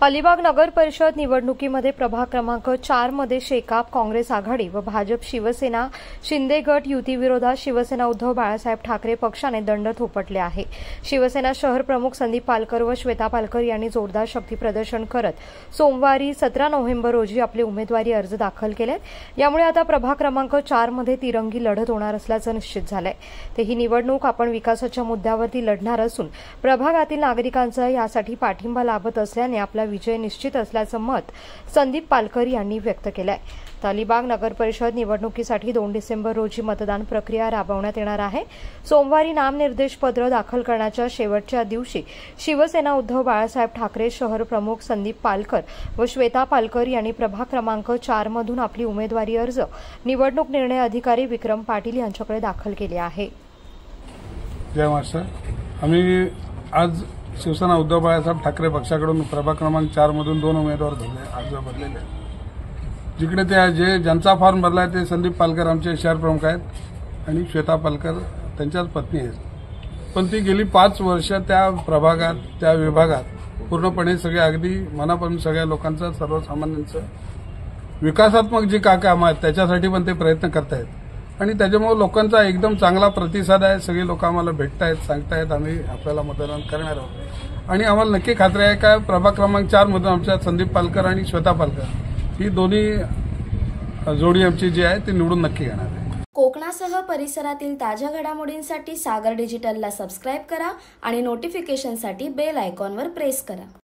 अलिबाग नगर परिषद निवडणुकीमध्ये प्रभाग क्रमांक 4 मध्ये शेकाप काँग्रेस आघाडी व भाजप शिवसेना शिंदे गट युतीविरोधात शिवसेना उद्धव बाळासाहेब ठाकरे पक्षाने दंड थोपटले आहे। शिवसेना शहर प्रमुख संदीप पालकर व श्वेता पालकर यांनी जोरदार शक्तीप्रदर्शन करत सोमवारी 17 नोव्हेंबर रोजी आपले उमेदवारी अर्ज दाखल केलेत। यामुळे आता प्रभाग क्रमांक 4 मध्ये तिरंगी लढत होणार असल्याचं निश्चित झालंय। ते ही निवडणूक आपण विकासाच्या मुद्द्यावरती लढणार असून प्रभागातील नागरिकांचा यासाठी पाठिंबा लाभत असल्याने आपला विजय निश्चित असल्याचं मत संदीप पालकर यांनी व्यक्त केलंय। अलिबाग नगर परिषद निवडणुकीसाठी 2 डिसेंबर रोजी मतदान प्रक्रिया राबवण्यात येणार आहे। सोमवारी नामनिर्देश पत्र दाखल करण्याच्या शेवटच्या दिवशी शिवसेना उद्धव बाळासाहेब ठाकरे शहर प्रमुख संदीप पालकर व श्वेता पालकर यांनी प्रभाग क्रमांक 4 मधून आपली उमेदवारी अर्ज निवडणूक निर्णय अधिकारी विक्रम पाटील यांच्याकडे दाखल केले आहे। जय महाराष्ट्र। आम्ही आज शिवसेना उद्धव बाळासाहेब ठाकरे पक्षाकडून प्रभाग क्रमांक 4 मधून 2 उमेदवार अर्ज भरलेले। जिकडे ते ज्यांचा फॉर्म भरलाय ते संदीप पालकर आमचे शहर प्रमुख आहेत आणि श्वेता पालकर त्यांच्याच पत्नी आहेत। पण ती गेली 5 वर्ष त्या प्रभागात त्या विभागात पूर्णपणे सगळे अगदी मनापासून सगळ्या लोकांचं सर्वसामान्यांचं विकासात्मक जी कामं आहेत त्याच्यासाठी पण ते प्रयत्न करतायत आणि त्याच्यामुळे लोकांचा एकदम चांगला प्रतिसाद आहे। सगळे लोक आम्हाला भेटतायत, सांगतायत आम्ही आपल्याला मतदान करणार आहोत आणि आम्हाला नक्की खात्री आहे का प्रभाग क्रमांक 4 मधून आमच्या संदीप पालकर आणि श्वेता पालकर ही दोन्ही जोडी आमची जी आहे ती निवडून नक्की येणार आहे। कोकणासह परिसरातील ताज्या घडामोडींसाठी सागर डिजिटलला सबस्क्राइब करा आणि नोटिफिकेशनसाठी बेल आयकॉनवर प्रेस करा।